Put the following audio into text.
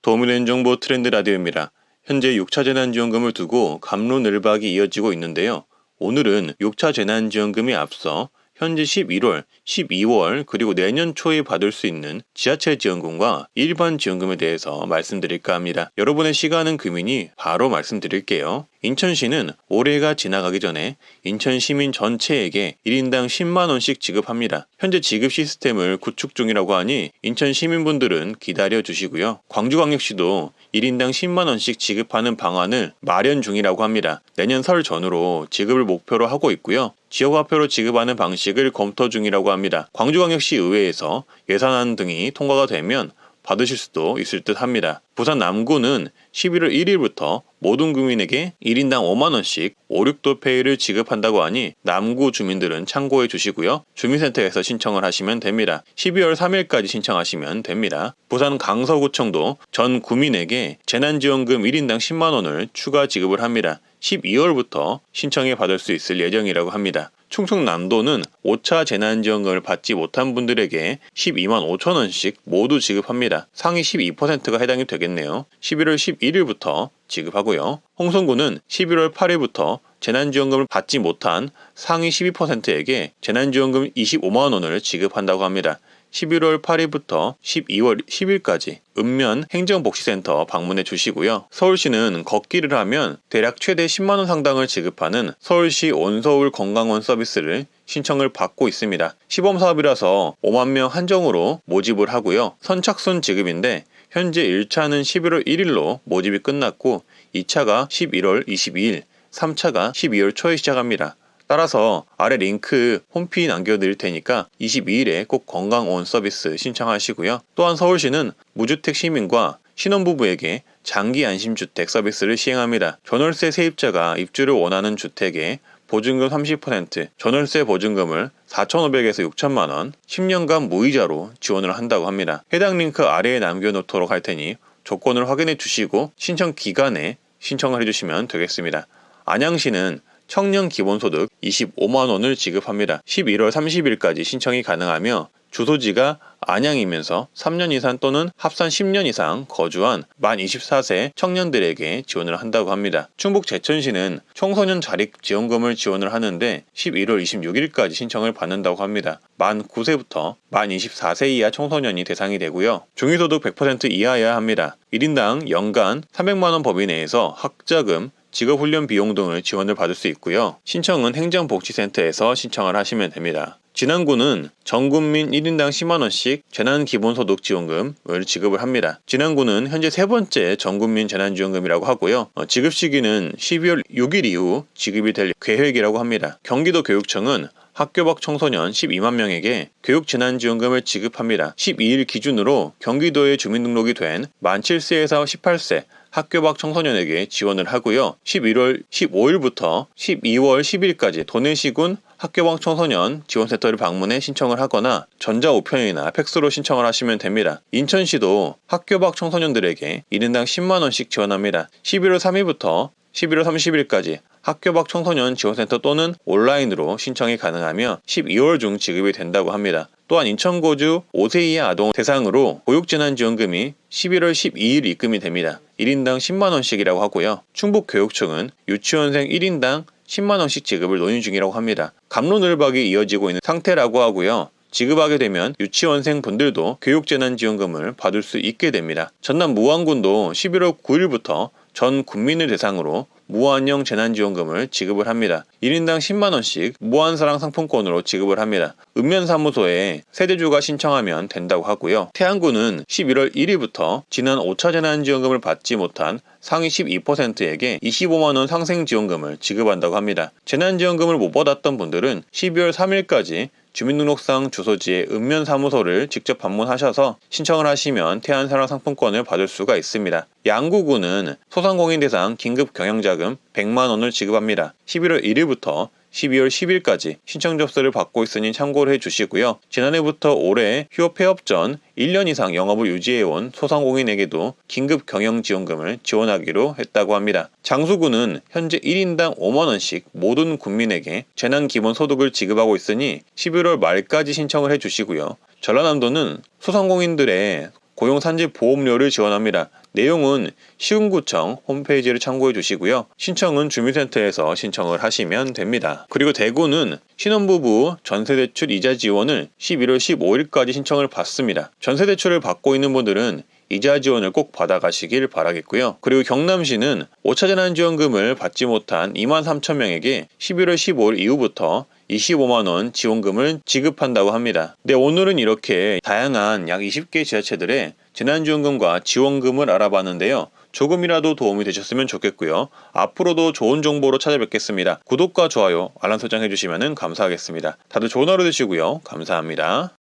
도움이 되는 정보 트렌드 라디오입니다. 현재 6차 재난지원금을 두고 갑론을박이 이어지고 있는데요. 오늘은 6차 재난지원금이 앞서 현재 11월, 12월 그리고 내년 초에 받을 수 있는 지하철 지원금과 일반 지원금에 대해서 말씀드릴까 합니다. 여러분의 시간은 금이니 바로 말씀드릴게요. 인천시는 올해가 지나가기 전에 인천 시민 전체에게 1인당 10만원씩 지급합니다. 현재 지급 시스템을 구축 중이라고 하니 인천 시민분들은 기다려 주시고요. 광주광역시도 1인당 10만원씩 지급하는 방안을 마련 중이라고 합니다. 내년 설 전후로 지급을 목표로 하고 있고요. 지역화표로 지급하는 방식을 검토 중이라고 합니다. 광주광역시 의회에서 예산안 등이 통과가 되면 받으실 수도 있을 듯 합니다. 부산 남구는 11월 1일부터 모든 국민에게 1인당 5만원씩 5,6도 페이를 지급한다고 하니 남구 주민들은 참고해 주시고요. 주민센터에서 신청을 하시면 됩니다. 12월 3일까지 신청하시면 됩니다. 부산 강서구청도 전 구민에게 재난지원금 1인당 10만원을 추가 지급을 합니다. 12월부터 신청해 받을 수 있을 예정이라고 합니다. 충청남도는 5차 재난지원금을 받지 못한 분들에게 12만 5천원씩 모두 지급합니다. 상위 12%가 해당이 되겠네요. 11월 11일부터 지급하고요. 홍성구는 11월 8일부터 재난지원금을 받지 못한 상위 12%에게 재난지원금 25만원을 지급한다고 합니다. 11월 8일부터 12월 10일까지 읍면 행정복지센터 방문해 주시고요. 서울시는 걷기를 하면 대략 최대 10만원 상당을 지급하는 서울시 온서울 건강원 서비스를 신청을 받고 있습니다. 시범사업이라서 5만 명 한정으로 모집을 하고요. 선착순 지급인데 현재 1차는 11월 1일로 모집이 끝났고 2차가 11월 22일, 3차가 12월 초에 시작합니다. 따라서 아래 링크 홈피 남겨드릴 테니까 22일에 꼭 건강원 서비스 신청하시고요. 또한 서울시는 무주택 시민과 신혼부부에게 장기 안심주택 서비스를 시행합니다. 전월세 세입자가 입주를 원하는 주택에 보증금 30%, 전월세 보증금을 4,500에서 6천만원, 10년간 무이자로 지원을 한다고 합니다. 해당 링크 아래에 남겨놓도록 할 테니 조건을 확인해 주시고 신청 기간에 신청을 해주시면 되겠습니다. 안양시는 청년 기본소득 25만원을 지급합니다. 11월 30일까지 신청이 가능하며 주소지가 안양이면서 3년 이상 또는 합산 10년 이상 거주한 만 24세 청년들에게 지원을 한다고 합니다. 충북 제천시는 청소년 자립지원금을 지원을 하는데 11월 26일까지 신청을 받는다고 합니다. 만 9세부터 만 24세 이하 청소년이 대상이 되고요. 중위소득 100% 이하여야 합니다. 1인당 연간 300만원 범위 내에서 학자금, 직업훈련 비용 등을 지원을 받을 수 있고요. 신청은 행정복지센터에서 신청을 하시면 됩니다. 진안구는 전국민 1인당 10만원씩 재난기본소득 지원금을 지급을 합니다. 진안구는 현재 세 번째 전국민 재난지원금이라고 하고요. 지급 시기는 12월 6일 이후 지급이 될 계획이라고 합니다. 경기도 교육청은 학교 밖 청소년 12만 명에게 교육재난지원금을 지급합니다. 12일 기준으로 경기도에 주민등록이 된 만 7세에서 18세 학교 밖 청소년에게 지원을 하고요. 11월 15일부터 12월 10일까지 도내시군 학교 밖 청소년 지원센터를 방문해 신청을 하거나 전자우편이나 팩스로 신청을 하시면 됩니다. 인천시도 학교 밖 청소년들에게 1인당 10만원씩 지원합니다. 11월 3일부터 11월 30일까지 학교 밖 청소년 지원센터 또는 온라인으로 신청이 가능하며 12월 중 지급이 된다고 합니다. 또한 인천 거주 5세 이하 아동 대상으로 보육재난지원금이 11월 12일 입금이 됩니다. 1인당 10만원씩이라고 하고요. 충북교육청은 유치원생 1인당 10만원씩 지급을 논의 중이라고 합니다. 갑론을박이 이어지고 있는 상태라고 하고요. 지급하게 되면 유치원생 분들도 교육재난지원금을 받을 수 있게 됩니다. 전남 무안군도 11월 9일부터 전 국민을 대상으로 무한형 재난지원금을 지급을 합니다. 1인당 10만원씩 무한사랑 상품권으로 지급을 합니다. 읍면사무소에 세대주가 신청하면 된다고 하고요. 태안구는 11월 1일부터 지난 5차 재난지원금을 받지 못한 상위 12%에게 25만원 상생지원금을 지급한다고 합니다. 재난지원금을 못 받았던 분들은 12월 3일까지 주민등록상 주소지의 읍면사무소를 직접 방문하셔서 신청을 하시면 태안사랑상품권을 받을 수가 있습니다. 양구구는 소상공인 대상 긴급경영자금 100만원을 지급합니다. 11월 1일부터 12월 10일까지 신청 접수를 받고 있으니 참고를 해주시고요. 지난해부터 올해 휴업 폐업 전 1년 이상 영업을 유지해온 소상공인에게도 긴급경영지원금을 지원하기로 했다고 합니다. 장수구는 현재 1인당 5만원씩 모든 국민에게 재난기본소득을 지급하고 있으니 11월 말까지 신청을 해주시고요. 전라남도는 소상공인들의 고용산재보험료를 지원합니다. 내용은 시군구청 홈페이지를 참고해 주시고요. 신청은 주민센터에서 신청을 하시면 됩니다. 그리고 대구는 신혼부부 전세대출 이자 지원을 11월 15일까지 신청을 받습니다. 전세대출을 받고 있는 분들은 이자 지원을 꼭 받아가시길 바라겠고요. 그리고 경남시는 5차 재난지원금을 받지 못한 23,000명에게 11월 15일 이후부터 25만원 지원금을 지급한다고 합니다. 네, 오늘은 이렇게 다양한 약 20개 지자체들의 재난지원금과 지원금을 알아봤는데요. 조금이라도 도움이 되셨으면 좋겠고요. 앞으로도 좋은 정보로 찾아뵙겠습니다. 구독과 좋아요, 알람 설정 해주시면 감사하겠습니다. 다들 좋은 하루 되시고요. 감사합니다.